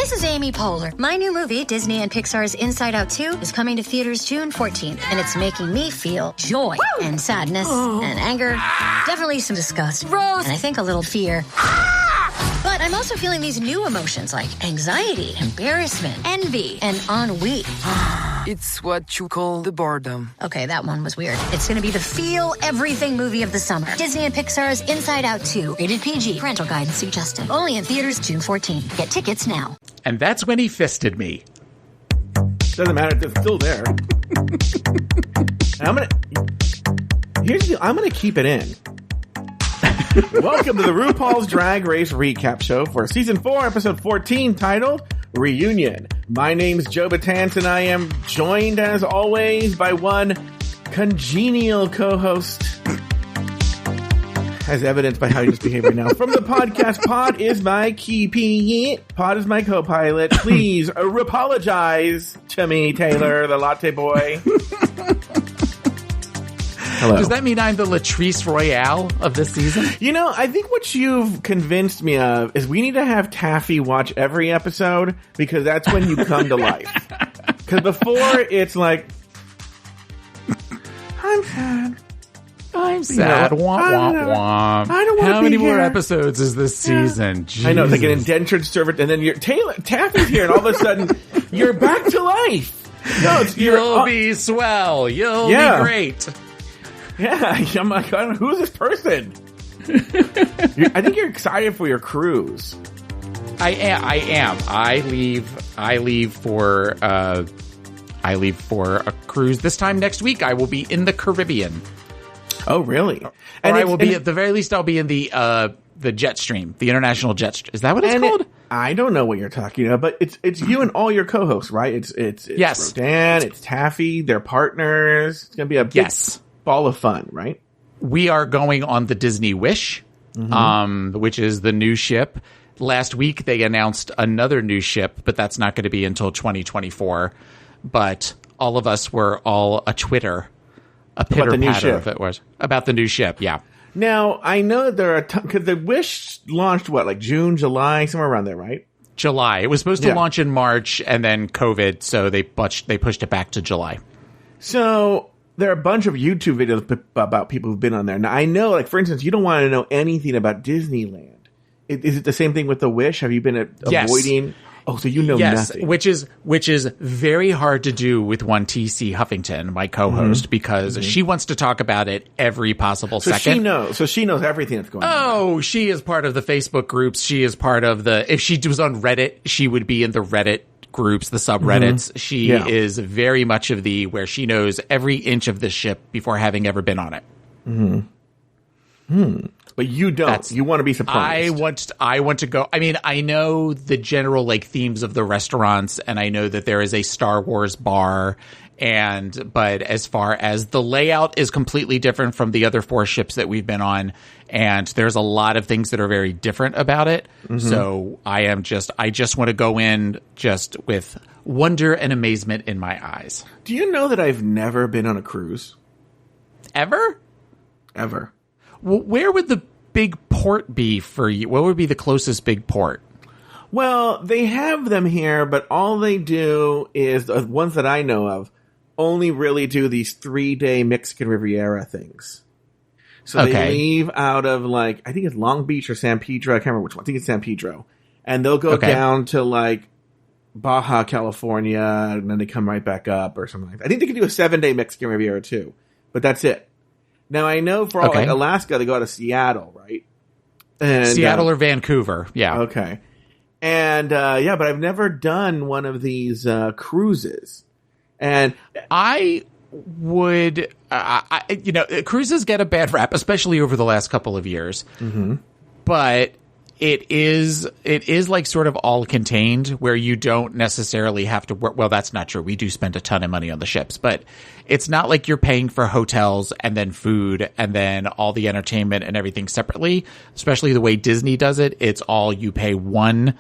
This is Amy Poehler. My new movie, Disney and Pixar's Inside Out 2, is coming to theaters June 14th, and it's making me feel joy and sadness and anger, definitely some disgust, and I think a little fear. But I'm also feeling these new emotions like anxiety, embarrassment, envy, and ennui. It's what you call the boredom. Okay, that one was weird. It's going to be the feel everything movie of the summer. Disney and Pixar's Inside Out 2. Rated PG. Parental guidance suggested. Only in theaters June 14th. Get tickets now. And that's when he fisted me. Doesn't matter. It's still there. I'm gonna keep it in. Welcome to the RuPaul's Drag Race Recap Show for Season 4, Episode 14, titled Reunion. My name's Joe Betance, and I am joined, as always, by one congenial co-host, as evidenced by how you just behave right now. From the podcast, Pod is my keeping. Pod is my co-pilot. Please apologize to me, Taylor, the Latte boy. Hello. Does that mean I'm the Latrice Royale of this season? You know, I think what you've convinced me of is we need to have Taffy watch every episode, because that's when you come to life. Because before, it's like, I'm sad. I'm sad. Womp, womp, womp. I don't want to How be many here. more episodes is this season? I know, it's like an indentured servant, and then Taffy's here, and all of a sudden, you're back to life. No, You'll be swell. You'll be great. Yeah, I'm like, who's this person? I think you're excited for your cruise. I am. I leave for a cruise this time next week. I will be in the Caribbean. Oh, really? And I will be, at the very least, I'll be in the Jetstream, the international Jetstream. Is that what it's called? I don't know what you're talking about, but it's you and all your co-hosts, right? It's yes. Rodan, it's Taffy, they're partners. It's gonna be a big ball of fun, right? We are going on the Disney Wish, which is the new ship. Last week they announced another new ship, but that's not going to be until 2024. But all of us were all a pitter-patter, if it was about the new ship. Yeah. Now I know that there are because the Wish launched like June, July, somewhere around there, right? July. It was supposed to launch in March, and then COVID, so they pushed it back to July. So there are a bunch of YouTube videos about people who've been on there. Now, I know, like, for instance, you don't want to know anything about Disneyland. Is it the same thing with the Wish? Have you been avoiding? Oh, so you know nothing. Which is very hard to do with one TC Huffington, my co-host, because she wants to talk about it every possible second. She knows everything that's going on. Oh, she is part of the Facebook groups. She is part of if she was on Reddit, she would be in the Reddit groups, the subreddits. She is very much of where she knows every inch of the ship before having ever been on it. But you don't. You want to be surprised. I want to go. I mean, I know the general themes of the restaurants, and I know that there is a Star Wars bar. But as far as the layout is completely different from the other 4 ships that we've been on, and there's a lot of things that are very different about it. So I just want to go in just with wonder and amazement in my eyes. Do you know that I've never been on a cruise? Ever? Ever. Well, where would the big port be for you? What would be the closest big port? Well, they have them here, but all they do is, the ones that I know of, only really do these 3-day Mexican Riviera things. So they leave out of, I think it's Long Beach or San Pedro. I can't remember which one. I think it's San Pedro. And they'll go down to, Baja, California, and then they come right back up or something like that. I think they can do a 7-day Mexican Riviera, too. But that's it. Now, I know for Alaska, they go to Seattle, right? And, Seattle or Vancouver, yeah. Okay. And, but I've never done one of these cruises. And I would, cruises get a bad rap, especially over the last couple of years. But it is sort of all contained, where you don't necessarily have to work. Well, that's not true. We do spend a ton of money on the ships, but it's not like you're paying for hotels and then food and then all the entertainment and everything separately, especially the way Disney does it. It's all you pay one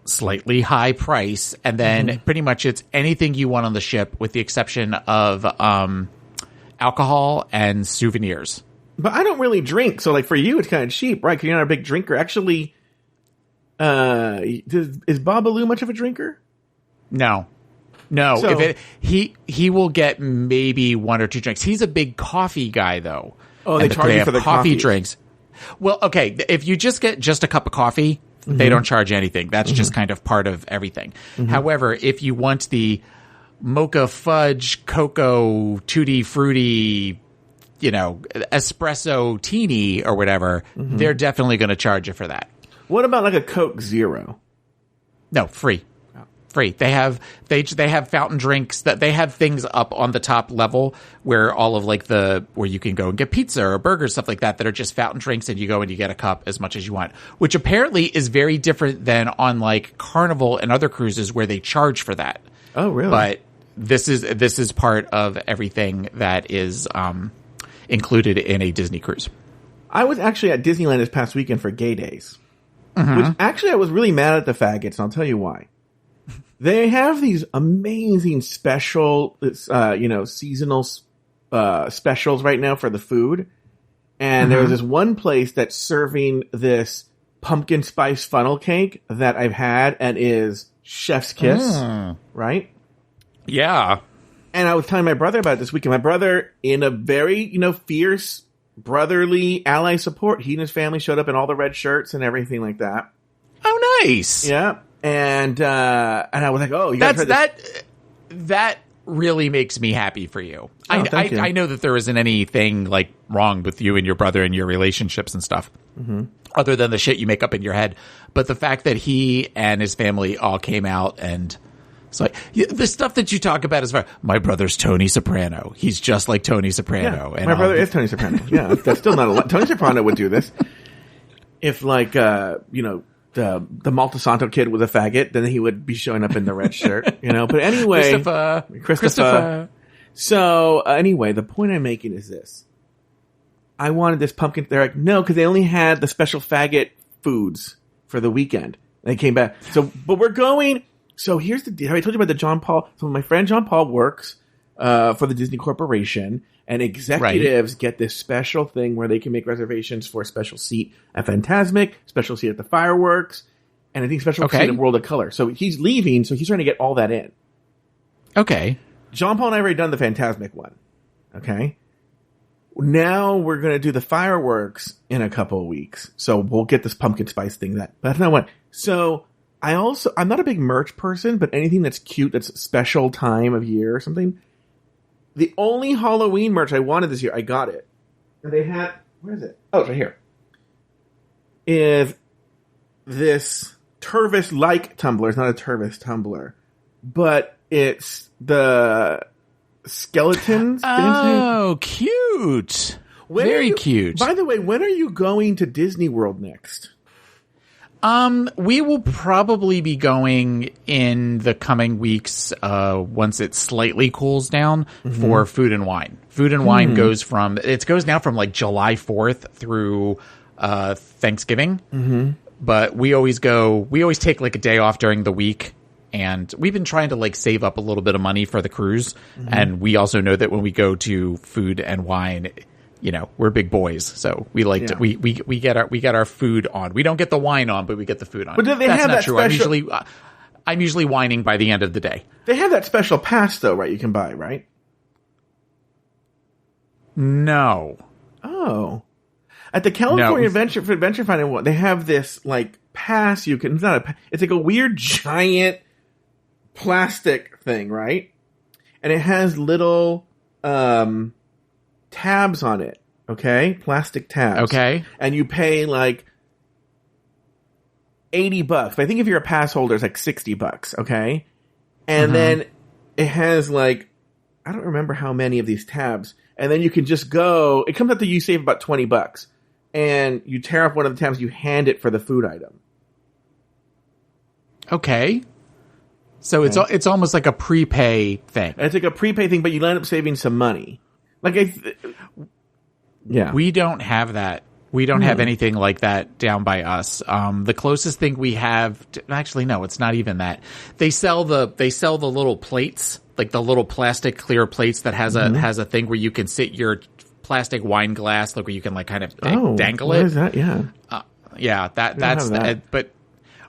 slightly high price, and then pretty much it's anything you want on the ship with the exception of alcohol and souvenirs. But I don't really drink, so for you it's kind of cheap, right? Because you're not a big drinker. Actually, Is Babalu much of a drinker? No. So, he will get maybe 1 or 2 drinks. He's a big coffee guy, though. Oh, they charge you for the coffee drinks. Well, okay, if you just get just a cup of coffee, they don't charge anything. That's just kind of part of everything. However, if you want the mocha fudge cocoa tutti frutti, espresso teeny or whatever, they're definitely going to charge you for that. What about like a Coke Zero? No, free. Free. They have fountain drinks that they have things up on the top level where all of where you can go and get pizza or burgers, stuff like that are just fountain drinks, and you go and you get a cup as much as you want, which apparently is very different than on like Carnival and other cruises where they charge for that. Oh, really? But this is part of everything that is included in a Disney cruise. I was actually at Disneyland this past weekend for Gay Days, which actually I was really mad at the faggots, and I'll tell you why. They have these amazing special, seasonal specials right now for the food. And there was this one place that's serving this pumpkin spice funnel cake that I've had and is chef's kiss, right? Yeah. And I was telling my brother about it this weekend. My brother, in a very, fierce brotherly ally support, he and his family showed up in all the red shirts and everything like that. Oh, nice. Yeah. And I was like, oh, you guys that really makes me happy for you. Oh, thank you. I know that there isn't anything like wrong with you and your brother and your relationships and stuff, other than the shit you make up in your head. But the fact that he and his family all came out, and it's like the stuff that you talk about is my brother's Tony Soprano. He's just like Tony Soprano. Yeah, and my brother is Tony Soprano. Yeah, that's still not a lot. Tony Soprano would do this if, the Maltesanto kid was a faggot, then he would be showing up in the red shirt, But anyway, Christopher. So anyway, the point I'm making is this: I wanted this pumpkin. They're like, no, because they only had the special faggot foods for the weekend. They came back. But we're going. So here's the deal. I told you about the John Paul. So my friend John Paul works for the Disney Corporation. And executives get this special thing where they can make reservations for a special seat at Fantasmic, special seat at the fireworks, and I think special seat at World of Color. So he's leaving, so he's trying to get all that in. Okay. John Paul and I have already done the Fantasmic one. Okay. Now we're going to do the fireworks in a couple of weeks. So we'll get this pumpkin spice thing. But that's not what. So I'm not a big merch person, but anything that's cute, that's special time of year or something. The only Halloween merch I wanted this year, I got it. And they had, where is it? Oh, it's right here. Is this Tervis-like tumbler. It's not a Tervis tumbler. But it's the skeletons. Oh, cute. Very cute. By the way, when are you going to Disney World next? We will probably be going in the coming weeks, once it slightly cools down for Food and Wine. Food and Wine goes now from like July 4th through, Thanksgiving. But we always take like a day off during the week, and we've been trying to like save up a little bit of money for the cruise. And we also know that when we go to Food and Wine, we're big boys, so we like to, we get our food on. We don't get the wine on, but we get the food on. But do they That's have not that true. special... I'm usually whining by the end of the day. They have that special pass, though, right? You can buy, right? No. Oh. At the California Adventure Finding, they have this like pass. It's like a weird giant plastic thing, right? And it has little tabs on it, okay? Plastic tabs. Okay. And you pay like $80. But I think if you're a pass holder, it's like $60, okay? And then it has like, I don't remember how many of these tabs. And then you can just go, it comes up to you save about $20. And you tear off one of the tabs, you hand it for the food item. Okay. So it's almost like a prepay thing. It's like a prepay thing, but you end up saving some money. We don't have that. We don't have anything like that down by us. The closest thing we have, actually, no, it's not even that. They sell the little plates, like the little plastic clear plates that has a thing where you can sit your plastic wine glass, like where you can like kind of dangle it. What is that? Yeah. That's that. But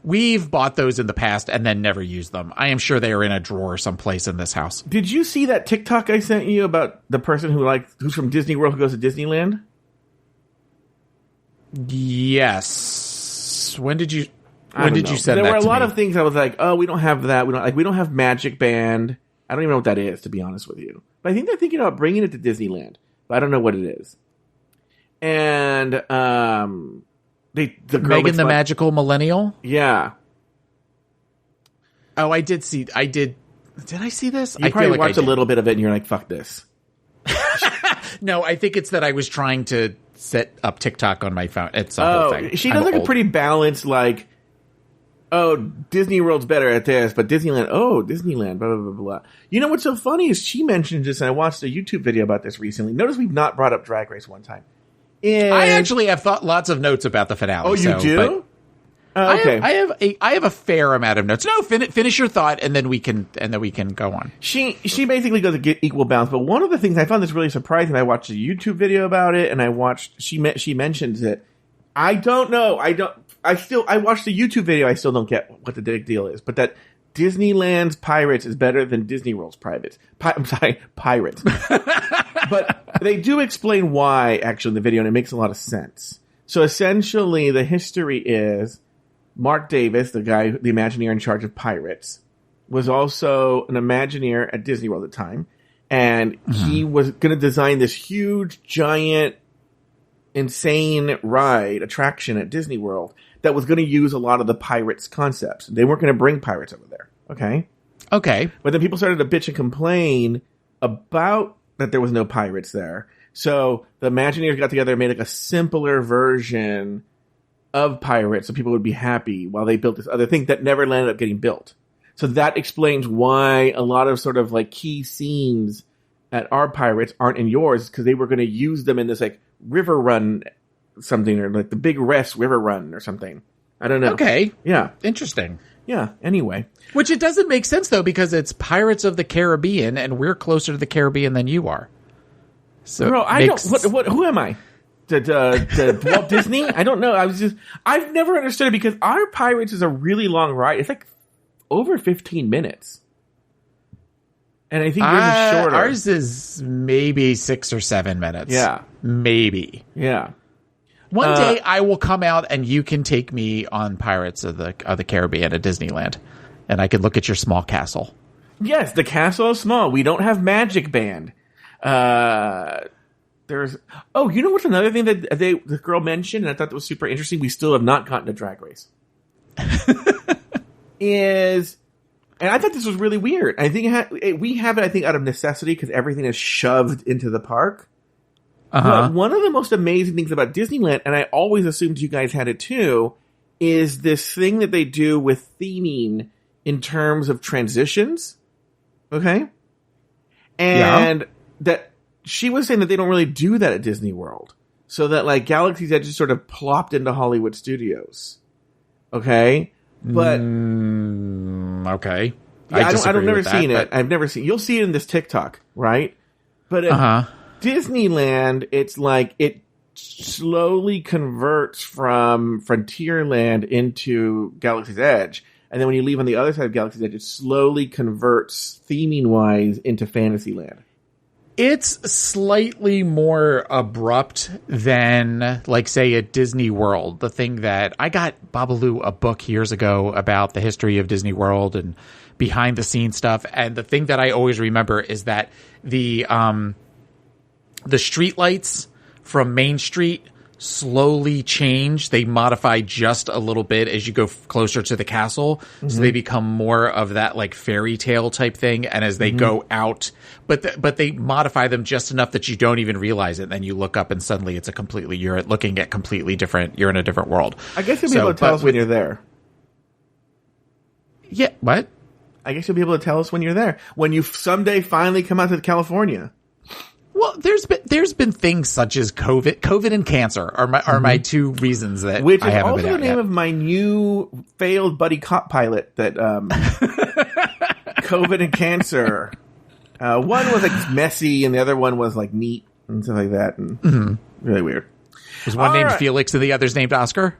We've bought those in the past and then never used them. I am sure they are in a drawer someplace in this house. Did you see that TikTok I sent you about the person who's from Disney World who goes to Disneyland? Yes. When did you send that to me? There were a lot of things I was like, oh, we don't have that. We don't have Magic Band. I don't even know what that is, to be honest with you. But I think they're thinking about bringing it to Disneyland. But I don't know what it is. And the girl Megan the Magical Millennial? Yeah. Oh, did I see this? You probably watched a little bit of it and you're like, fuck this. No, I think it's that I was trying to set up TikTok on my phone. It's a whole thing. She does a pretty balanced, like, oh, Disney World's better at this, but Disneyland, Disneyland, blah, blah, blah, blah. You know what's so funny is she mentioned this, and I watched a YouTube video about this recently. Notice we've not brought up Drag Race one time. I actually have thought lots of notes about the finale. Oh, you do? Okay. I have a fair amount of notes. No, finish your thought, and then we can go on. She basically goes to get equal balance, but one of the things I found this really surprising. I watched a YouTube video about it, and she mentions it. I don't know. I watched the YouTube video. I still don't get what the big deal is, but that Disneyland's Pirates is better than Disney World's Pirates. Pirates. But they do explain why, actually, in the video, and it makes a lot of sense. So essentially, the history is Mark Davis, the Imagineer in charge of Pirates, was also an Imagineer at Disney World at the time, and he was going to design this huge, giant, insane attraction at Disney World that was going to use a lot of the Pirates concepts. They weren't going to bring pirates over there. Okay. But then people started to bitch and complain about that there was no pirates there. So the Imagineers got together and made like a simpler version of pirates so people would be happy while they built this other thing that never landed up getting built. So that explains why a lot of sort of like key scenes at our pirates aren't in yours, because they were going to use them in this like river run something, or like the Big Rest river run or something. I don't know. Okay. Yeah. Interesting. Yeah. Anyway. Which it doesn't make sense though, because it's Pirates of the Caribbean and we're closer to the Caribbean than you are. So bro, I don't, who am I? To Walt Disney? I don't know. I've never understood it, because our Pirates is a really long ride. It's like over 15 minutes. And I think yours is shorter. Ours is maybe 6 or 7 minutes. Yeah. Maybe. Yeah. One day I will come out and you can take me on Pirates of the Caribbean at Disneyland, and I can look at your small castle. Yes, the castle is small. We don't have Magic Band. You know what's another thing that the girl mentioned, and I thought that was super interesting? We still have not gotten to Drag Race. And I thought this was really weird. I think we have it, I think, out of necessity, because everything is shoved into the park. But one of the most amazing things about Disneyland, and I always assumed you guys had it too, is this thing that they do with theming in terms of transitions. Okay? And that she was saying that they don't really do that at Disney World. So that like Galaxy's Edge just sort of plopped into Hollywood Studios. Okay? But okay. Yeah, I've never seen it. I've never seen. You'll see it in this TikTok, right? But at Disneyland, it's like it slowly converts from Frontierland into Galaxy's Edge, and then when you leave on the other side of Galaxy's Edge, it slowly converts theming wise into Fantasyland. It's slightly more abrupt than, like, say, at Disney World. The thing that I got Babalu a book years ago about the history of Disney World and behind the scenes stuff. And the thing that I always remember is that the street lights from Main Street slowly change. They modify just a little bit as you go closer to the castle. So they become more of that like fairy tale type thing. And as they go out, but they modify them just enough that you don't even realize it. Then you look up and suddenly it's you're looking at completely different, you're in a different world. I guess you'll be able to tell us when you're there. Yeah. What? I guess you'll be able to tell us when you're there. When you someday finally come out to California. Well, there's been things such as COVID and cancer are my two reasons that which I haven't is also been the name of my new failed buddy cop pilot that COVID and cancer. One was like messy and the other one was like neat and stuff like that, and really weird. Was one named Felix and the other's named Oscar?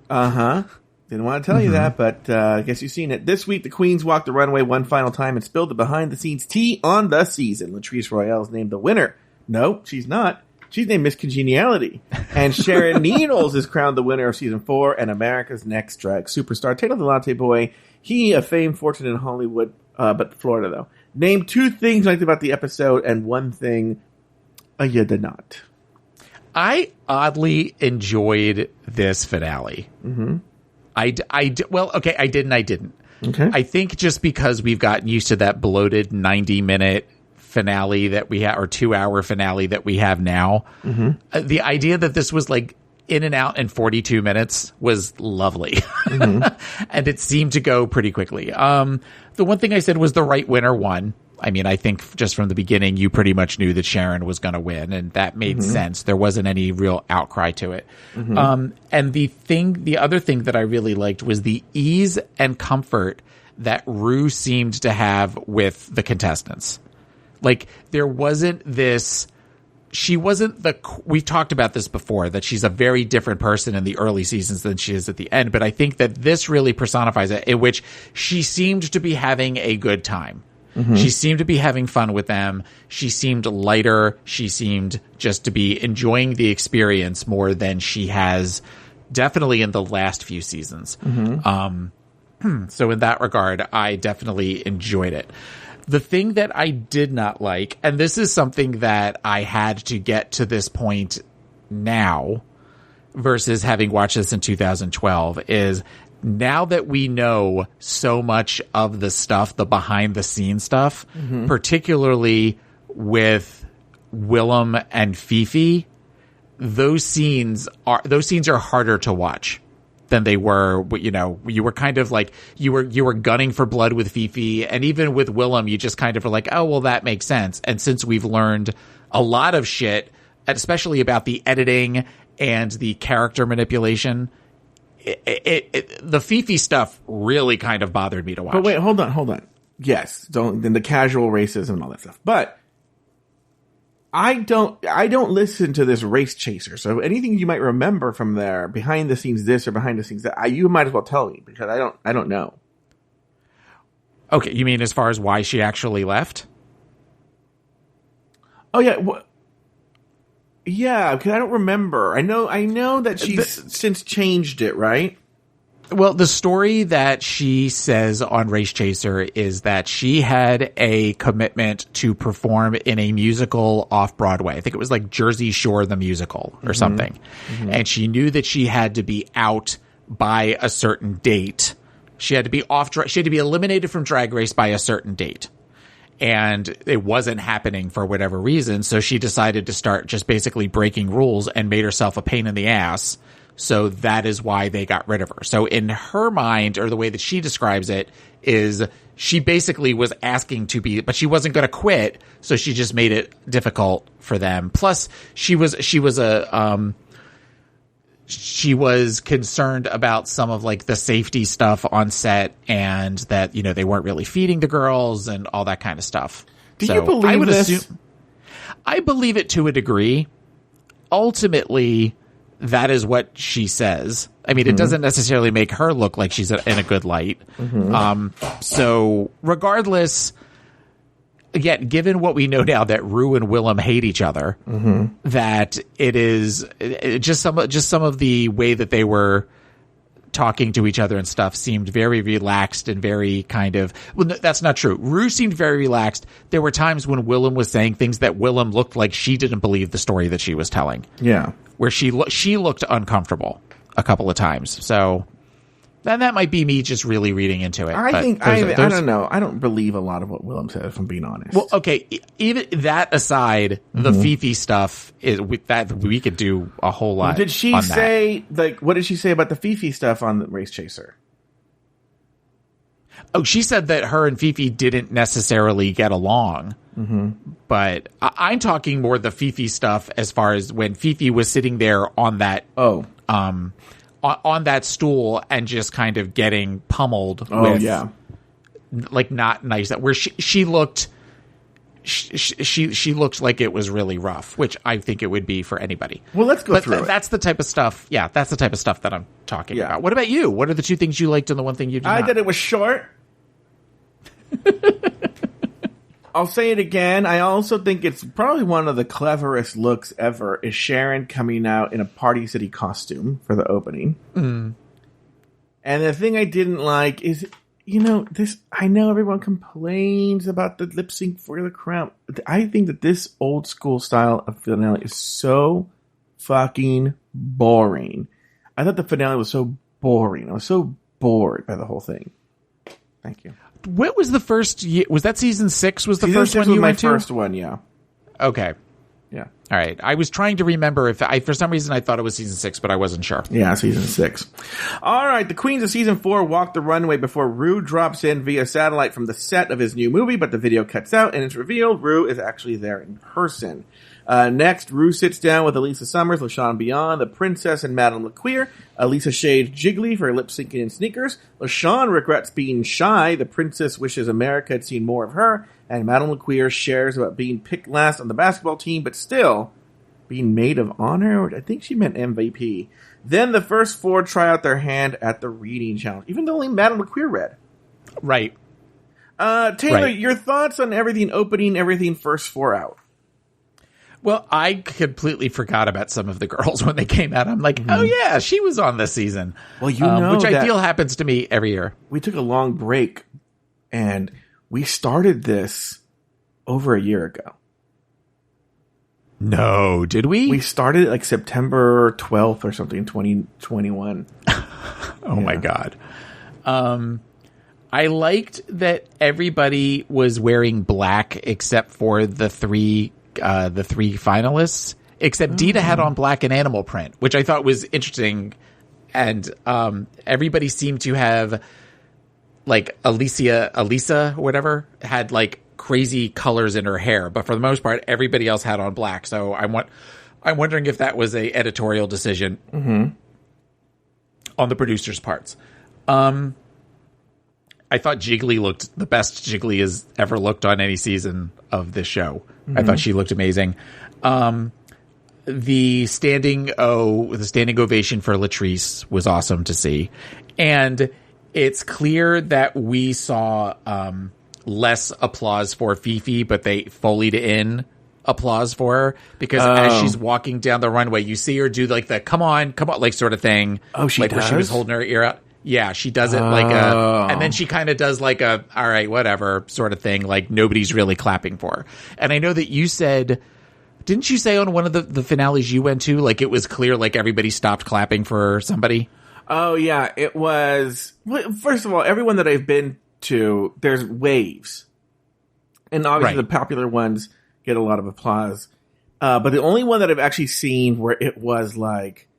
Didn't want to tell you that, but I guess you've seen it. This week, the queens walked the runway one final time and spilled the behind-the-scenes tea on the season. Latrice Royale is named the winner. No, she's not. She's named Miss Congeniality. And Sharon Needles is crowned the winner of Season 4 and America's Next Drag Superstar. Taylor the Latte Boy, he a fame, fortune in Hollywood, but Florida, though. Name 2 things you liked about the episode and 1 thing you did not. I oddly enjoyed this finale. Mm-hmm. I did and I didn't. Okay. I think just because we've gotten used to that bloated 90-minute finale that we have, or 2-hour finale that we have now, the idea that this was like in and out in 42 minutes was lovely. And it seemed to go pretty quickly. The one thing I said was the right winner won. I mean, I think just from the beginning, you pretty much knew that Sharon was going to win, and that made sense. There wasn't any real outcry to it. And the other thing that I really liked was the ease and comfort that Ru seemed to have with the contestants. Like, there wasn't this, we've talked about this before, that she's a very different person in the early seasons than she is at the end, but I think that this really personifies it, in which she seemed to be having a good time. She seemed to be having fun with them. She seemed lighter. She seemed just to be enjoying the experience more than she has definitely in the last few seasons. So in that regard, I definitely enjoyed it. The thing that I did not like, and this is something that I had to get to this point now versus having watched this in 2012, is now that we know so much of the stuff, the behind the scenes stuff, particularly with Willem and Fifi, those scenes are harder to watch than they were. You know, you were kind of like, you were gunning for blood with Fifi, and even with Willem, you just kind of were like, oh, well, that makes sense. And since we've learned a lot of shit, especially about the editing and the character manipulation, the Fifi stuff really kind of bothered me to watch. But wait, hold on. Yes, then the casual racism and all that stuff. But I don't listen to this Race Chaser. So anything you might remember from there, behind the scenes this or behind the scenes that, you might as well tell me, because I don't know. Okay, you mean as far as why she actually left? Oh yeah. Yeah, because I don't remember. I know that she's since changed it, right? Well, the story that she says on Race Chaser is that she had a commitment to perform in a musical off-Broadway. I think it was like Jersey Shore the musical or something. And she knew that she had to be out by a certain date. She had to be eliminated from Drag Race by a certain date. And it wasn't happening for whatever reason, so she decided to start just basically breaking rules and made herself a pain in the ass. So that is why they got rid of her. So in her mind, or the way that she describes it, is she basically was asking to be, but she wasn't going to quit, so she just made it difficult for them. Plus, she was concerned about some of like the safety stuff on set, and that, you know, they weren't really feeding the girls and all that kind of stuff. Do you believe this? I believe it to a degree. Ultimately, that is what she says. I mean, it doesn't necessarily make her look like she's in a good light. So regardless, again, given what we know now that Ru and Willem hate each other, that it is just some of the way that they were talking to each other and stuff seemed very relaxed and very kind of, well, that's not true. Ru seemed very relaxed. There were times when Willem was saying things that Willem looked like she didn't believe the story that she was telling. Yeah. Where she looked uncomfortable a couple of times. So then that might be me just really reading into it. I don't know. I don't believe a lot of what Willem said, if I'm being honest. Well, okay. Even that aside, the Fifi stuff is that we could do a whole lot. Did she say, like, what did she say about the Fifi stuff on the Race Chaser? Oh, she said that her and Fifi didn't necessarily get along. But I'm talking more the Fifi stuff as far as when Fifi was sitting there on that on that stool and just kind of getting pummeled with, like, not nice, that where she looked she looked like it was really rough, which I think it would be for anybody. Well, let's go through it. That's the type of stuff. Yeah, that's the type of stuff that I'm talking about. What about you? What are the two things you liked and the one thing you did not? I did it was short. I'll say it again. I also think it's probably one of the cleverest looks ever is Sharon coming out in a Party City costume for the opening. Mm. And the thing I didn't like is, this. I know everyone complains about the lip sync for the crown. I think that this old school style of finale is so fucking boring. I thought the finale was so boring. I was so bored by the whole thing. Thank you. What was the first year? Was that season 6? Was the first one you went to? My first one, yeah. Okay. Yeah. All right. I was trying to remember for some reason I thought it was season 6, but I wasn't sure. Yeah, season 6. All right. The queens of season 4 walk the runway before Ru drops in via satellite from the set of his new movie, but the video cuts out and it's revealed Ru is actually there in person. Next, Ru sits down with Elisa Summers, LaShawn Beyond, the Princess, and Madame LeQueer. Elisa shades Jiggly for lip syncing in sneakers. LaShawn regrets being shy. The Princess wishes America had seen more of her. And Madame LeQueer shares about being picked last on the basketball team, but still being maid of honor. I think she meant MVP. Then the first 4 try out their hand at the reading challenge, even though only Madame LeQueer read. Right. Taylor, your thoughts on everything opening, everything first 4 out? Well, I completely forgot about some of the girls when they came out. I'm like, oh yeah, she was on this season. Well, which I feel happens to me every year. We took a long break, and we started this over a year ago. No, did we? We started like September 12th or something, 2021. My God. I liked that everybody was wearing black except for the three finalists, except Dita had on black and animal print, which I thought was interesting. And everybody seemed to have, like, Elisa, whatever, had like crazy colors in her hair, but for the most part, everybody else had on black. So I'm wondering if that was a editorial decision on the producers' parts. I thought Jiggly looked the best Jiggly has ever looked on any season of this show. I thought she looked amazing. The standing ovation for Latrice was awesome to see. And it's clear that we saw less applause for Fifi, but they Foleyed in applause for her because as she's walking down the runway, you see her do like the come on, like sort of thing. Oh, she like does? where she was holding her ear out. Yeah, she does it like and then she kind of does like a, all right, whatever sort of thing. Like nobody's really clapping for her. And I know that you said, didn't you say on one of the finales you went to, like it was clear, like everybody stopped clapping for somebody? Oh yeah, it was. First of all, everyone that I've been to, there's waves. And obviously the popular ones get a lot of applause. But the only one that I've actually seen where it was like,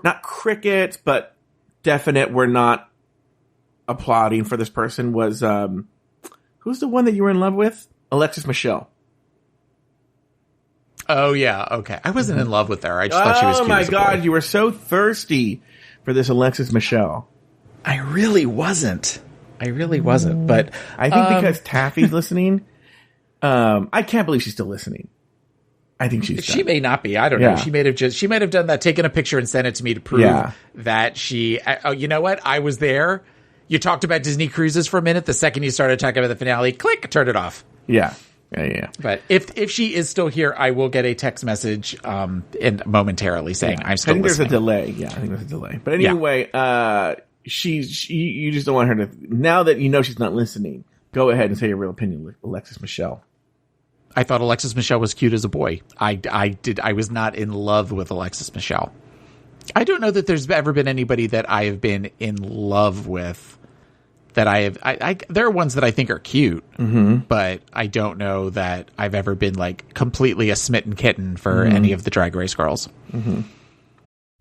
not crickets, but definite we're not applauding for this person was who's the one that you were in love with? Alexis Michelle. Oh yeah, okay. I wasn't in love with her. I just thought she was cute. Oh my God, you were so thirsty for this Alexis Michelle. I really wasn't, but I think because Taffy's listening, I can't believe she's still listening. I think she's done. She may not be. I don't know. She might have done that, taken a picture and sent it to me to prove that she. Oh, you know what? I was there. You talked about Disney cruises for a minute. The second you started talking about the finale, click, turn it off. Yeah. But if she is still here, I will get a text message momentarily saying I'm still. I think listening. There's a delay. Yeah, I think there's a delay. But anyway, you just don't want her to. Now that you know she's not listening, go ahead and say your real opinion with Alexis Michelle. I thought Alexis Michelle was cute as a boy. I was not in love with Alexis Michelle. I don't know that there's ever been anybody that I have been in love with that I have. There are ones that I think are cute, but I don't know that I've ever been like completely a smitten kitten for any of the Drag Race girls.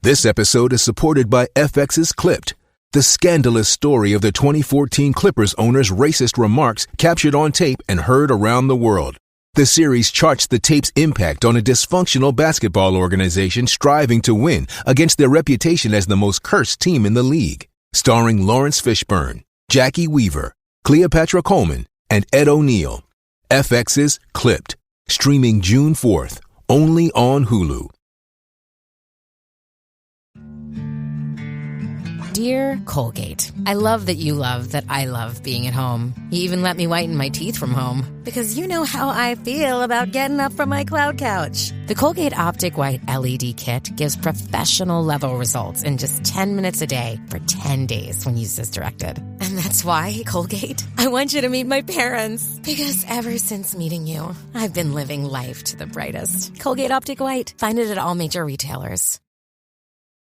This episode is supported by FX's Clipped, the scandalous story of the 2014 Clippers owner's racist remarks captured on tape and heard around the world. The series charts the tape's impact on a dysfunctional basketball organization striving to win against their reputation as the most cursed team in the league. Starring Lawrence Fishburne, Jackie Weaver, Cleopatra Coleman, and Ed O'Neill. FX's Clipped, streaming June 4th, only on Hulu. Dear Colgate, I love that you love that I love being at home. You even let me whiten my teeth from home. Because you know how I feel about getting up from my cloud couch. The Colgate Optic White LED Kit gives professional-level results in just 10 minutes a day for 10 days when used as directed. And that's why, Colgate, I want you to meet my parents. Because ever since meeting you, I've been living life to the brightest. Colgate Optic White. Find it at all major retailers.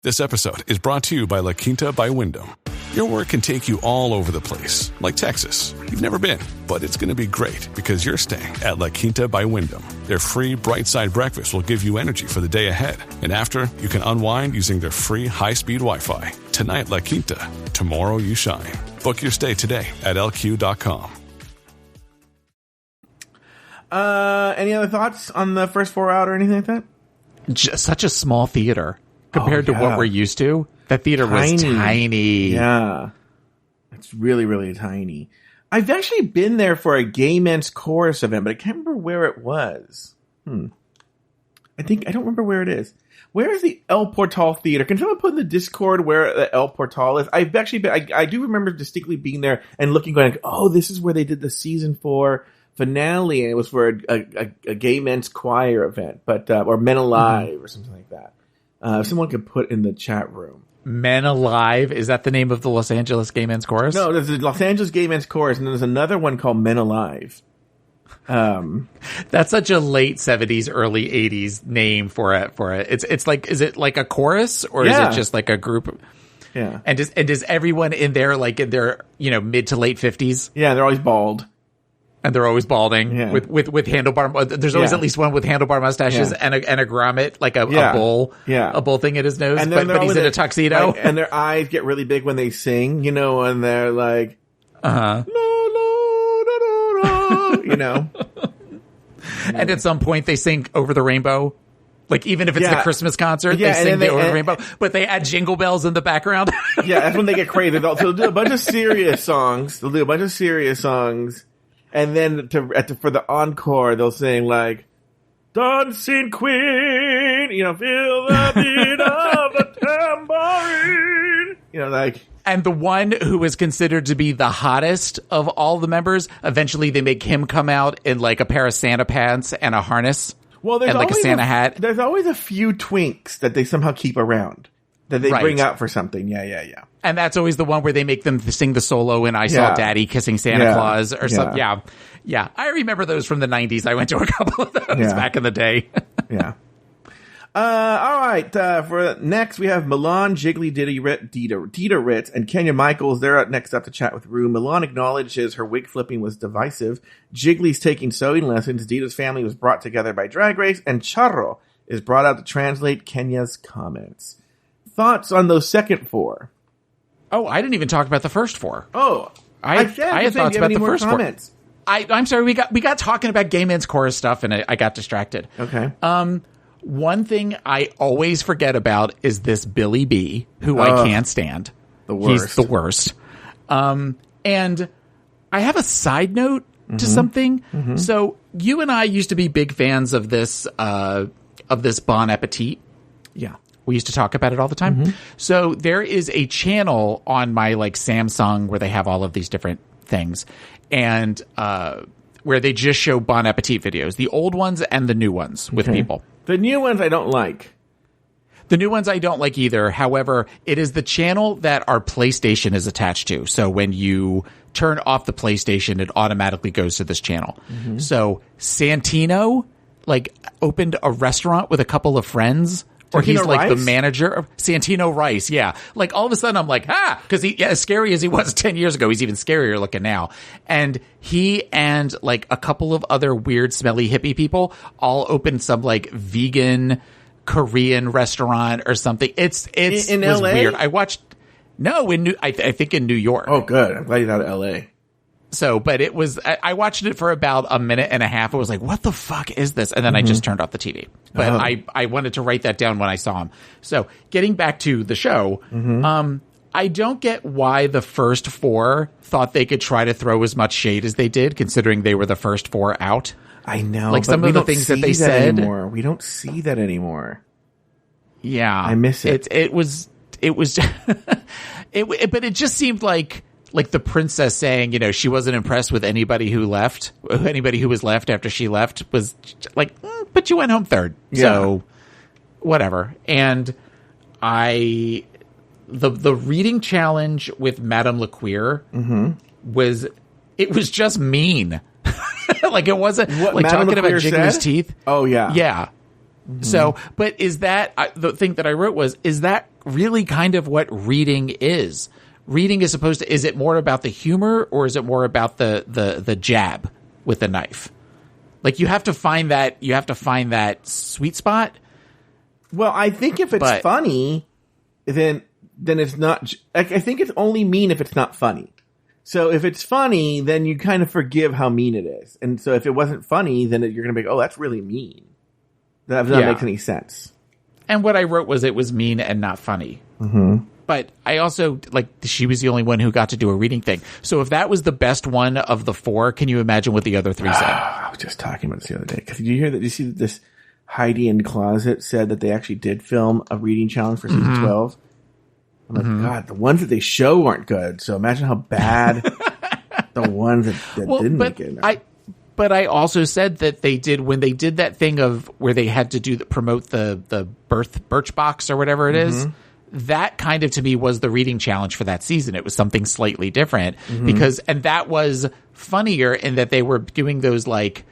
This episode is brought to you by La Quinta by Wyndham. Your work can take you all over the place, like Texas. You've never been, but it's going to be great because you're staying at La Quinta by Wyndham. Their free Bright Side breakfast will give you energy for the day ahead. And after, you can unwind using their free high-speed Wi-Fi. Tonight, La Quinta. Tomorrow, you shine. Book your stay today at LQ.com. Any other thoughts on the first 4 out or anything like that? Just such a small theater. Compared to what we're used to, that theater was tiny. Yeah. It's really, really tiny. I've actually been there for a gay men's chorus event, but I can't remember where it was. I don't remember where it is. Where is the El Portal Theater? Can someone put in the Discord where the El Portal is? I've actually been, I do remember distinctly being there and looking, going, oh, this is where they did the season 4 finale, and it was for a gay men's choir event, but or Men Alive or something like that. If someone could put in the chat room. Men Alive, is that the name of the Los Angeles Gay Men's Chorus? No, there's the Los Angeles Gay Men's Chorus, and then there's another one called Men Alive. That's such a late 70s, early 80s name for it. It's like, is it like a chorus or is it just like a group? Yeah. And does everyone in there, like in their, mid to late 50s? Yeah, they're always bald. And they're always balding with handlebar. There's always at least one with handlebar mustaches and a grommet, like a bowl, a bowl thing in his nose. And but he's in a tuxedo, and their eyes get really big when they sing, and they're like, la, la, And at some point they sing Over the Rainbow. Like, even if it's the Christmas concert, they sing Over the Rainbow, but they add jingle bells in the background. Yeah, that's when they get crazy. So they'll do a bunch of serious songs. And then for the encore, they'll sing like, Dancing Queen, feel the beat of the tambourine. And the one who is considered to be the hottest of all the members, eventually they make him come out in like a pair of Santa pants and a harness. Well, there's and like a Santa hat. There's always a few twinks that they somehow keep around. That they bring out for something. Yeah. And that's always the one where they make them sing the solo in I Saw Daddy Kissing Santa Claus or something. Yeah. I remember those from the 90s. I went to a couple of those back in the day. Yeah. All right. For next, we have Milan, Jiggly, Dita Ritz, and Kenya Michaels. They're up next up to chat with Rue. Milan acknowledges her wig flipping was divisive. Jiggly's taking sewing lessons. Dita's family was brought together by Drag Race. And Charro is brought out to translate Kenya's comments. Thoughts on those second 4? Oh, I didn't even talk about the first 4. Oh, I had thoughts about the first comments? 4. I'm sorry, we got talking about gay men's chorus stuff, and I got distracted. Okay. One thing I always forget about is this Billy B, who I can't stand. The worst. He's the worst. And I have a side note to something. Mm-hmm. So you and I used to be big fans of this Bon Appetit. Yeah. We used to talk about it all the time. Mm-hmm. So there is a channel on my like Samsung where they have all of these different things, and where they just show Bon Appetit videos, the old ones and the new ones with people. The new ones I don't like. The new ones I don't like either. However, it is the channel that our PlayStation is attached to. So when you turn off the PlayStation, it automatically goes to this channel. Mm-hmm. So Santino opened a restaurant with a couple of friends. Or he's like the manager of Santino Rice. Yeah. Like all of a sudden I'm like, cause as scary as he was 10 years ago, he's even scarier looking now. And he and like a couple of other weird, smelly hippie people all opened some like vegan Korean restaurant or something. It was LA? weird. I watched, I think in New York. Oh, good. I'm glad he's out of LA. So, but it was, I watched it for about a minute and a half. I was like, what the fuck is this? And then I just turned off the TV. But I wanted to write that down when I saw him. So getting back to the show, I don't get why the first 4 thought they could try to throw as much shade as they did, considering they were the first 4 out. I know. Like some of the things that they said. Anymore. We don't see that anymore. Yeah. I miss it. It was, but it just seemed like the princess saying, you know, she wasn't impressed with anybody who was left after she left was like, but you went home third. Yeah. So whatever. And the reading challenge with Madame LeQueer was just mean. Like it wasn't what like Madame talking LeQueer about Jigger's said? teeth. Oh yeah. Yeah. Mm-hmm. So, but is that the thing that I wrote was, is that really kind of what reading is? Reading is supposed to, is it more about the humor or is it more about the jab with the knife? Like you have to find that sweet spot. Well, I think if it's funny, then it's not, I think it's only mean if it's not funny. So if it's funny, then you kind of forgive how mean it is. And so if it wasn't funny, then you're going to be, oh, that's really mean. That makes any sense. And what I wrote was it was mean and not funny. Mm-hmm. But I also, like, she was the only one who got to do a reading thing. So if that was the best one of the 4, can you imagine what the other 3 said? I was just talking about this the other day. Did you hear that? Did you see that this Heidi in Closet said that they actually did film a reading challenge for season 12? I'm like, God, the ones that they show aren't good. So imagine how bad the ones that didn't make it. But I also said that they did, when they did that thing of where they had to promote the Birchbox or whatever it is, that kind of to me was the reading challenge for that season. It was something slightly different and that was funnier in that they were doing those like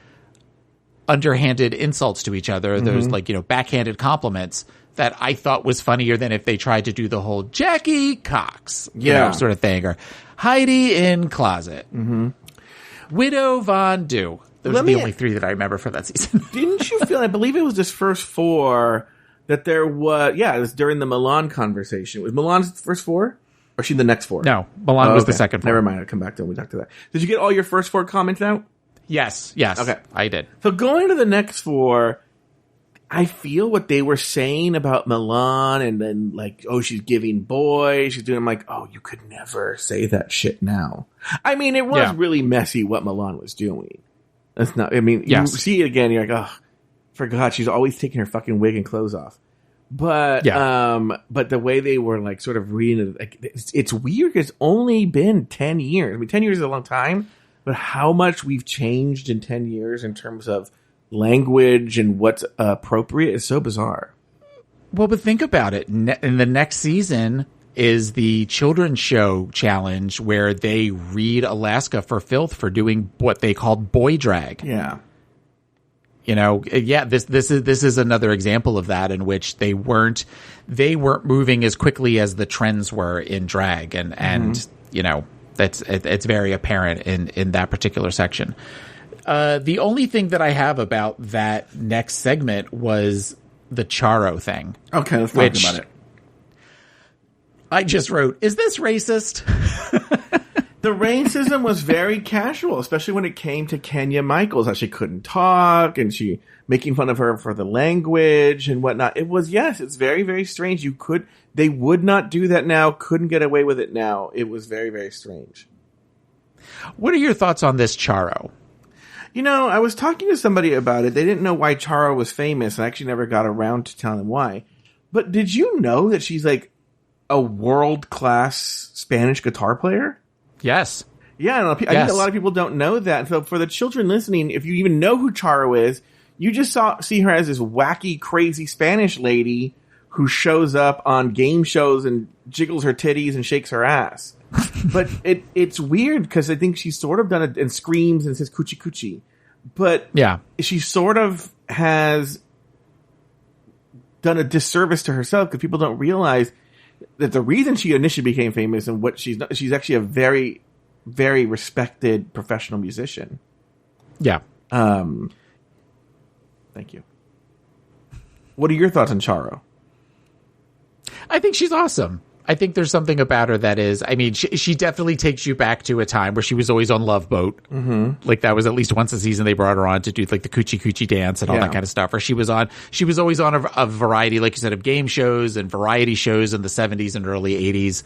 underhanded insults to each other, those like, you know, backhanded compliments that I thought was funnier than if they tried to do the whole Jackie Cox, you know, sort of thing, or Heidi in Closet, Widow Von Du. Those are the only 3 that I remember for that season. Didn't you feel? I believe it was this first 4 that there was. Yeah, it was during the Milan conversation. Was Milan's first 4, or was she the next 4? No, Milan was the second 4. Never mind. I'll come back to it when we talk to that. Did you get all your first 4 comments out? Yes. Okay, I did. So going to the next 4. I feel what they were saying about Milan and then like, oh, she's giving boy. She's doing, I'm like, oh, you could never say that shit now. I mean, it was really messy what Milan was doing. That's not, I mean, you see it again, you're like, oh, forgot. She's always taking her fucking wig and clothes off. But, but the way they were like sort of reading it, like, it's weird. It's only been 10 years. I mean, 10 years is a long time, but how much we've changed in 10 years in terms of language and what's appropriate is so bizarre. Well, but think about it. In the next season is the children's show challenge where they read Alaska for filth for doing what they called boy drag. Yeah. You know, this is another example of that in which they weren't moving as quickly as the trends were in drag and you know, it's very apparent in that particular section. The only thing that I have about that next segment was the Charo thing. Okay, let's talk about it. I just wrote, is this racist? The racism was very casual, especially when it came to Kenya Michaels, how she couldn't talk and she making fun of her for the language and whatnot. It was, it's very, very strange. They would not do that now, couldn't get away with it now. It was very, very strange. What are your thoughts on this Charo? You know, I was talking to somebody about it. They didn't know why Charo was famous. I actually never got around to telling them why. But did you know that she's like a world-class Spanish guitar player? Yes. Yeah, I think a lot of people don't know that. So for the children listening, if you even know who Charo is, you just see her as this wacky, crazy Spanish lady who shows up on game shows and jiggles her titties and shakes her ass. But it's weird because I think she's sort of done it and screams and says coochie coochie. But she sort of has done a disservice to herself because people don't realize that the reason she initially became famous and what she's actually a very, very respected professional musician. Yeah. Thank you. What are your thoughts on Charo? I think she's awesome. I think there's something about her that is, I mean, she definitely takes you back to a time where she was always on Love Boat. Mm-hmm. Like that was at least once a season they brought her on to do like the coochie coochie dance and all that kind of stuff. Or she was always on a variety, like you said, of game shows and variety shows in the 70s and early 80s.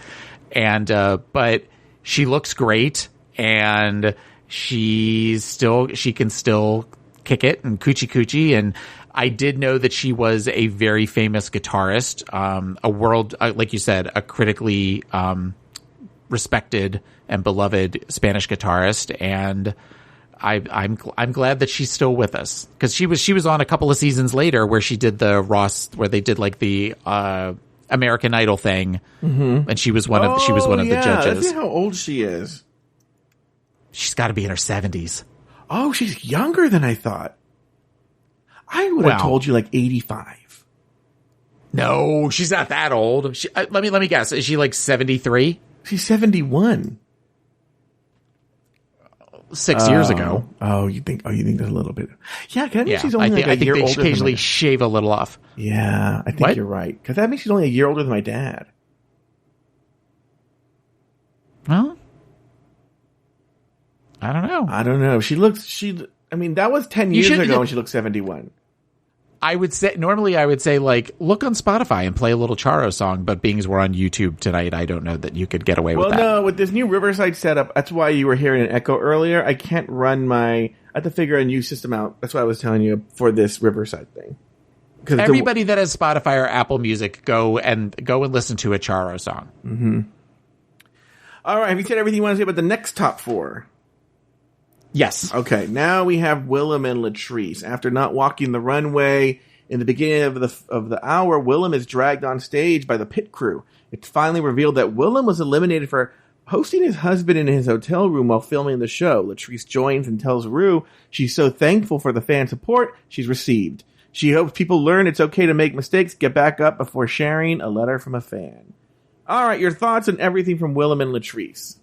And but she looks great, and she can still kick it and coochie. And I did know that she was a very famous guitarist, like you said, a critically respected and beloved Spanish guitarist. And I'm glad that she's still with us, because she was on a couple of seasons later where she did the where they did like the American Idol thing, and she was one of the judges. Let's see how old she is. She's got to be in her 70s. Oh, she's younger than I thought. I would have told you like 85. No, she's not that old. Let me guess. Is she like 73? She's 71. 6 years ago. You think there's a little bit? Yeah, because she's only I think a year they older. Occasionally shave a little off. Yeah, I think you're right, because that means she's only a year older than my dad. Well, I don't know. That was 10 years ago, and she looked 71. I would say like look on Spotify and play a little Charo song, but being as we're on YouTube tonight, I don't know that you could get away with that. Well, no, with this new Riverside setup, that's why you were hearing an echo earlier. I can't run I have to figure a new system out. That's why I was telling you for this Riverside thing. Everybody that has Spotify or Apple Music, go and listen to a Charo song. Mm-hmm. All right, have you said everything you want to say about the next top four? Yes. Okay, now we have Willem and Latrice. After not walking the runway in the beginning of the hour, Willem is dragged on stage by the pit crew. It's finally revealed that Willem was eliminated for hosting his husband in his hotel room while filming the show. Latrice joins and tells Ru she's so thankful for the fan support she's received. She hopes people learn it's okay to make mistakes, get back up before sharing a letter from a fan. All right, your thoughts on everything from Willem and Latrice.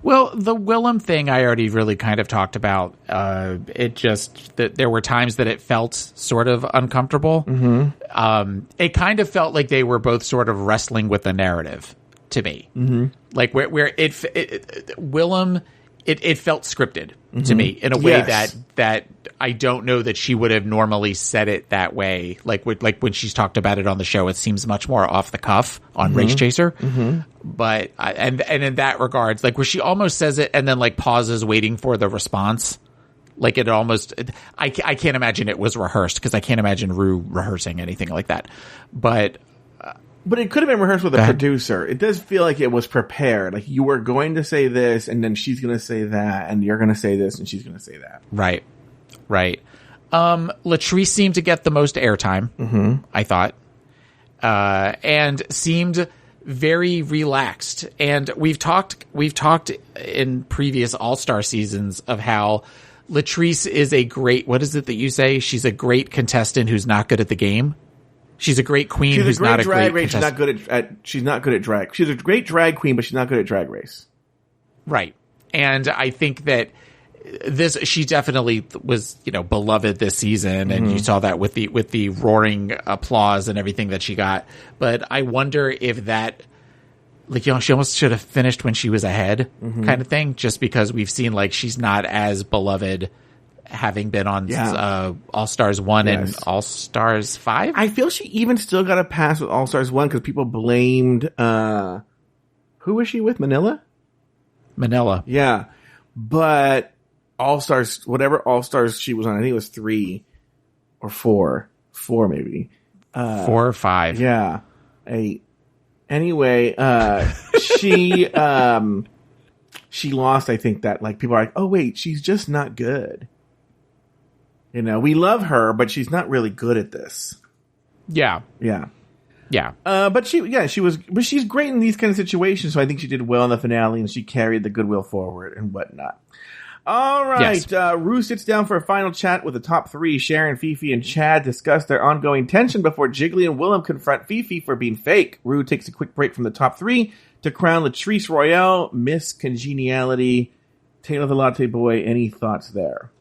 Well, the Willem thing I already really kind of talked about. That there were times that it felt sort of uncomfortable. Mm-hmm. It kind of felt like they were both sort of wrestling with the narrative to me. Mm-hmm. Like where Willem, it felt scripted to me in a way that I don't know that she would have normally said it that way. Like when she's talked about it on the show, it seems much more off the cuff on Race Chaser. Mm-hmm. But and in that regards, like where she almost says it and then like pauses waiting for the response. Like it almost, I can't imagine it was rehearsed, because I can't imagine Ru rehearsing anything like that. But it could have been rehearsed with a producer. It does feel like it was prepared. Like you were going to say this, and then she's going to say that, and you're going to say this, and she's going to say that. Right. Latrice seemed to get the most airtime, I thought, and seemed very relaxed. And we've talked in previous All-Star seasons of how Latrice is a great, what is it that you say? She's a great contestant who's not good at the game. She's a great queen who's not a great contestant. She's not good at drag. She's a great drag queen, but she's not good at Drag Race. Right. And I think that she definitely was, beloved this season, and you saw that with the roaring applause and everything that she got. But I wonder if that, she almost should have finished when she was ahead, kind of thing, just because we've seen like she's not as beloved, having been on All Stars 1 and All Stars 5. I feel she even still got a pass with All Stars 1 because people blamed who was she with? Manila. Yeah, but All Stars, whatever All Stars she was on, I think it was 3 or 4 maybe 4 or 5. Yeah, 8. Anyway, she lost. I think that like people are like, oh wait, she's just not good. We love her, but she's not really good at this. Yeah. But she's great in these kind of situations. So I think she did well in the finale, and she carried the goodwill forward and whatnot. All right. Yes. Ru sits down for a final chat with the top 3. Sharon, Fifi, and Chad discuss their ongoing tension before Jiggly and Willem confront Fifi for being fake. Ru takes a quick break from the top 3 to crown Latrice Royale Miss Congeniality. Taylor the Latte Boy, any thoughts there?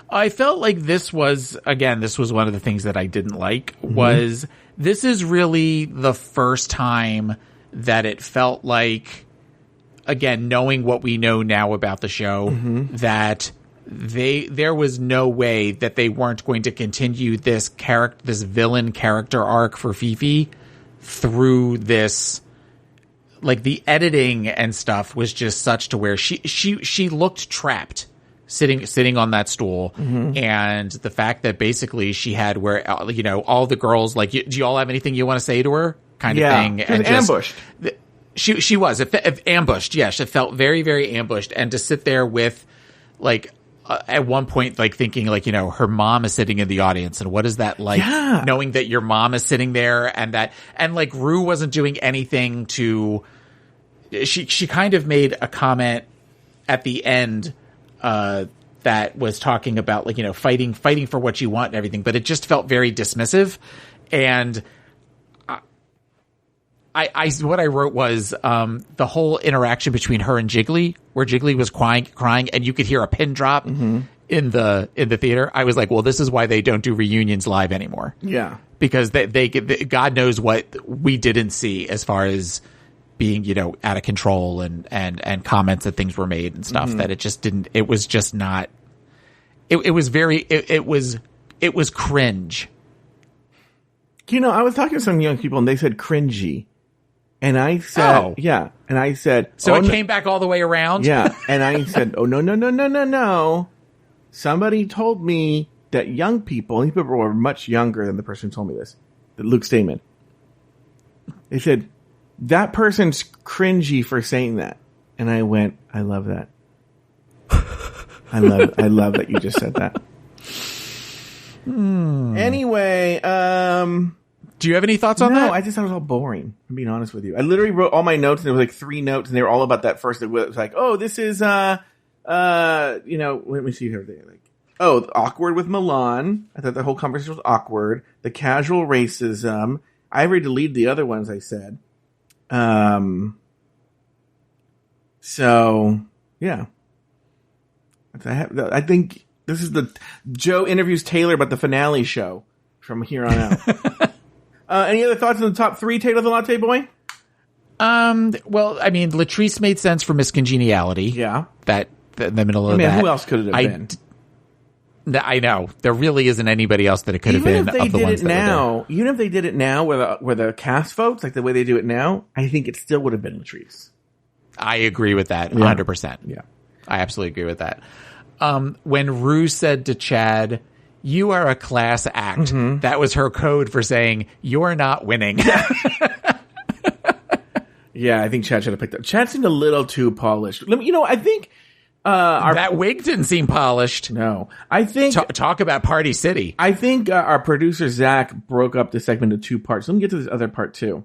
I felt like this was one of the things that I didn't like, was this is really the first time that it felt like, again, knowing what we know now about the show, that there was no way that they weren't going to continue this villain character arc for Fifi through this like the editing and stuff was just such to where she looked trapped sitting on that stool. And the fact that basically she had where, you know, all the girls like, do you all have anything you want to say to her kind of thing? And just ambushed. She was ambushed. Yes. It felt very, very ambushed. And to sit there with like, at one point, like thinking like, you know, her mom is sitting in the audience and what is that like knowing that your mom is sitting there and like Ru wasn't doing anything to, she kind of made a comment at the end, that was talking about like, you know, fighting for what you want and everything, but it just felt very dismissive. And I what I wrote was the whole interaction between her and Jiggly, where Jiggly was crying, and you could hear a pin drop in the theater. I was like, well, this is why they don't do reunions live anymore. Yeah, because they God knows what we didn't see as far as being, you know, out of control and comments that things were made and stuff that it just didn't. It was just not. It was very. It was cringe. You know, I was talking to some young people and they said cringy. And I said, yeah. And I said, so it came back all the way around? Yeah. And I said, oh, no. Somebody told me that young people, and these people were much younger than the person who told me this, that Luke Stamen. They said, that person's cringy for saying that. And I went, I love that. I love that you just said that. Anyway, do you have any thoughts on that? No, I just thought it was all boring. I'm being honest with you. I literally wrote all my notes, and there was like 3 notes, and they were all about that first. It was like, oh, this is, you know, let me see here. Like, oh, awkward with Milan. I thought the whole conversation was awkward. The casual racism. I already deleted the other ones I said. So yeah, I think this is the Joe interviews Taylor about the finale show from here on out. Any other thoughts on the top 3, Taylor the Latte Boy? Well, I mean, Latrice made sense for miscongeniality. Yeah. That in the middle of that. Who else could it have been? I know. There really isn't anybody else that it could have been of the ones that were there. Even if they did it now where the cast votes, like the way they do it now, I think it still would have been Latrice. I agree with that 100%. Yeah. I absolutely agree with that. When Ru said to Chad, you are a class act, that was her code for saying, you're not winning. Yeah, I think Chad should have picked up. Chad seemed a little too polished. You know, I think... that wig didn't seem polished. No. I think... Talk about Party City. I think our producer, Zach, broke up the segment into 2 parts. Let me get to this other part, too.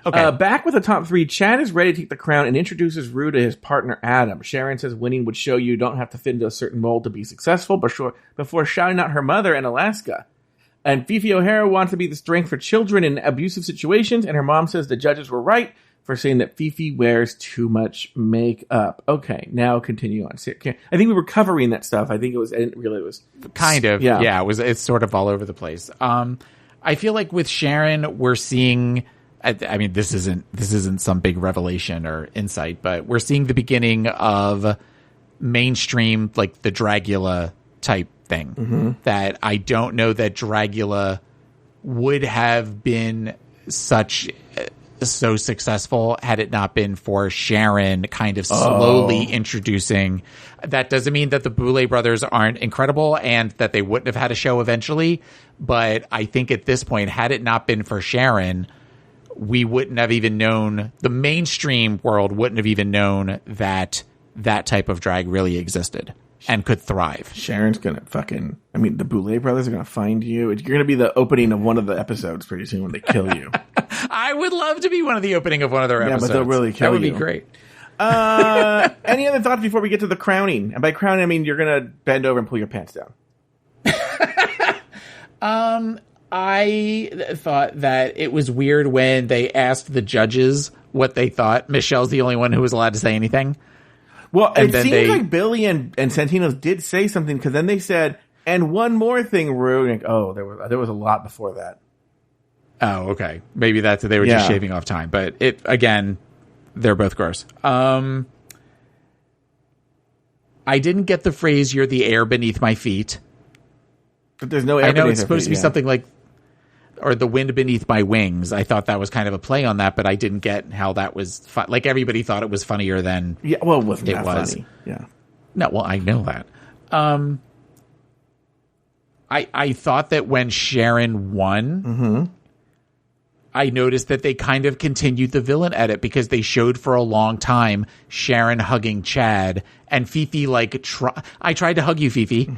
Okay. Back with the top 3, Chad is ready to take the crown and introduces Ru to his partner, Adam. Sharon says winning would show you don't have to fit into a certain mold to be successful, before shouting out her mother in Alaska. And Fifi O'Hara wants to be the strength for children in abusive situations, and her mom says the judges were right for saying that Fifi wears too much makeup. Okay, now continue on. I think we were covering that stuff. I didn't really, it was... Kind of. Yeah, it's sort of all over the place. I feel like with Sharon, we're seeing... I mean, this isn't some big revelation or insight, but we're seeing the beginning of mainstream, like the Dragula type thing. That I don't know that Dragula would have been so successful had it not been for Sharon kind of slowly introducing. That doesn't mean that the Boulet brothers aren't incredible and that they wouldn't have had a show eventually, but I think at this point, had it not been for Sharon, we wouldn't have even known, the mainstream world wouldn't have even known that type of drag really existed and could thrive. Sharon's gonna the Boulet brothers are gonna find you. You're gonna be the opening of one of the episodes pretty soon when they kill you. I would love to be one of the opening of one of their episodes. Yeah, but they'll really kill you. That would be great. Any other thoughts before we get to the crowning? And by crowning, I mean you're gonna bend over and pull your pants down. I thought that it was weird when they asked the judges what they thought. Michelle's the only one who was allowed to say anything. Well, it seems like Billy and Santino did say something, because then they said, and one more thing, Ru. Like, oh, there was a lot before that. Oh, okay. Maybe they were just shaving off time. But again, they're both gross. I didn't get the phrase, you're the air beneath my feet. But there's no air. I know it's supposed to be something like... or The Wind Beneath My Wings. I thought that was kind of a play on that, but I didn't get how that was like everybody thought it was funnier than it wasn't it that was. funny. Yeah. No, well, I know that. I thought that when Sharon won, I noticed that they kind of continued the villain edit because they showed for a long time Sharon hugging Chad and Fifi I tried to hug you, Fifi,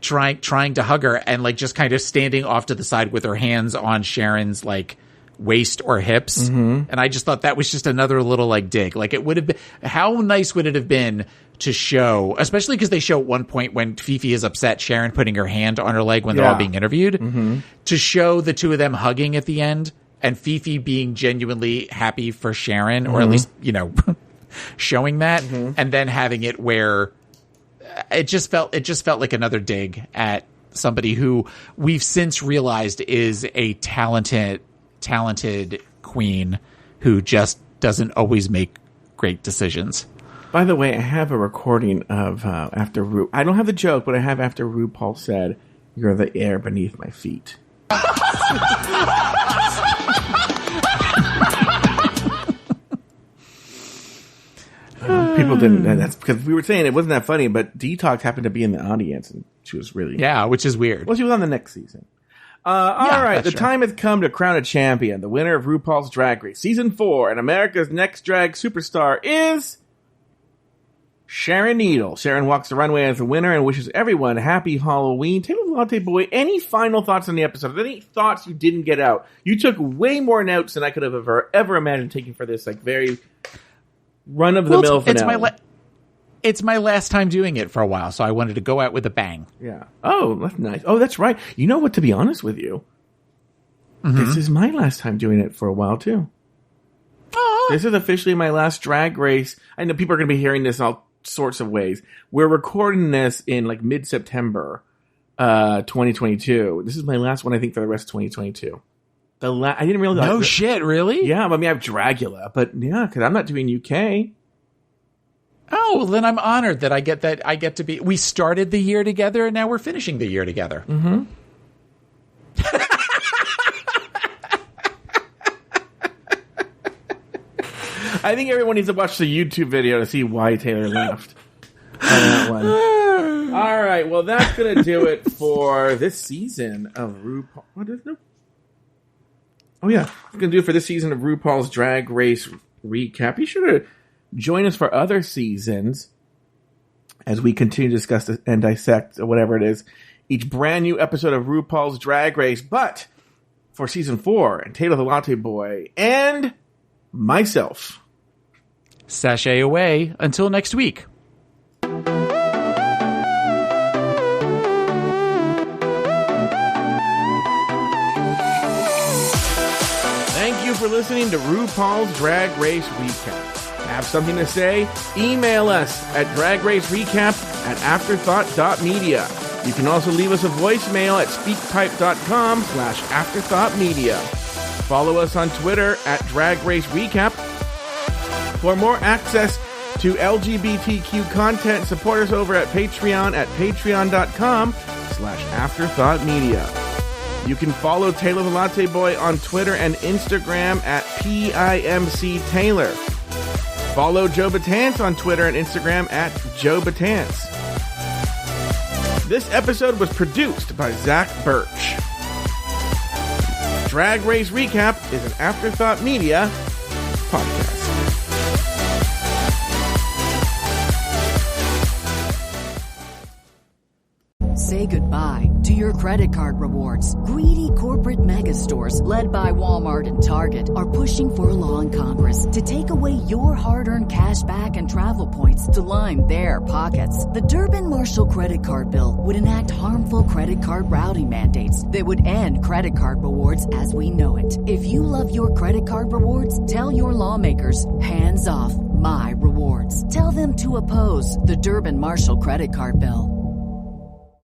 trying to hug her and like just kind of standing off to the side with her hands on Sharon's like waist or hips. And I just thought that was just another little like dig. Like it would have been, how nice would it have been to show, especially because they show at one point when Fifi is upset, Sharon putting her hand on her leg when they're all being interviewed, to show the two of them hugging at the end and Fifi being genuinely happy for Sharon, or at least, showing that, and then having it where it just felt like another dig at somebody who we've since realized is a talented queen who just doesn't always make great decisions. By the way, I have a recording of after I don't have the joke, but I have after RuPaul said, "You're the air beneath my feet." People didn't. That's because we were saying it wasn't that funny, but Detox happened to be in the audience, and she was really which is weird. Well, she was on the next season. All right, the time has come to crown a champion. The winner of RuPaul's Drag Race Season 4 and America's Next Drag Superstar is Sharon Needle. Sharon walks the runway as the winner and wishes everyone a happy Halloween. Taylor the Latte Boy, any final thoughts on the episode? Any thoughts you didn't get out? You took way more notes than I could have ever imagined taking for this like very run-of-the-mill finale. It's my last time doing it for a while, so I wanted to go out with a bang. Yeah. Oh, that's nice. Oh, that's right. You know what, to be honest with you, this is my last time doing it for a while, too. This is officially my last Drag Race. I know people are going to be hearing this in all sorts of ways. We're recording this in like mid-September 2022. This is my last one, I think, for the rest of 2022. I didn't realize. No shit, really? Yeah, I mean, I have Dragula, but yeah, because I'm not doing UK. Oh, well, then I'm honored that I get to be. We started the year together, and now we're finishing the year together. I think everyone needs to watch the YouTube video to see why Taylor laughed on that one. All right, well, that's going to do it for this season of RuPaul. What is it? Oh, yeah. That's going to do it for this season of RuPaul's Drag Race Recap. Be sure to join us for other seasons as we continue to discuss and dissect whatever it is, each brand new episode of RuPaul's Drag Race. But for season 4, and Taylor the Latte Boy, and myself, sashay away until next week. Thank you for listening to RuPaul's Drag Race Recap. Have something to say? Email us at dragracerecap@afterthought.media. You can also leave us a voicemail at speakpipe.com/afterthoughtmedia. Follow us on Twitter at Drag Race Recap. For more access to LGBTQ content, support us over at Patreon at patreon.com/afterthoughtmedia. You can follow Taylor the Latte Boy on Twitter and Instagram at PIMCTaylor. Follow Joe Betance on Twitter and Instagram at Joe Betance. This episode was produced by Zach Birch. Drag Race Recap is an Afterthought Media podcast. Say goodbye to your credit card rewards. Greedy corporate mega stores, led by Walmart and Target, are pushing for a law in Congress to take away your hard-earned cash back and travel points to line their pockets. The Durbin-Marshall credit card bill would enact harmful credit card routing mandates that would end credit card rewards as we know it. If you love your credit card rewards, tell your lawmakers, hands off my rewards. Tell them to oppose the Durbin-Marshall credit card bill.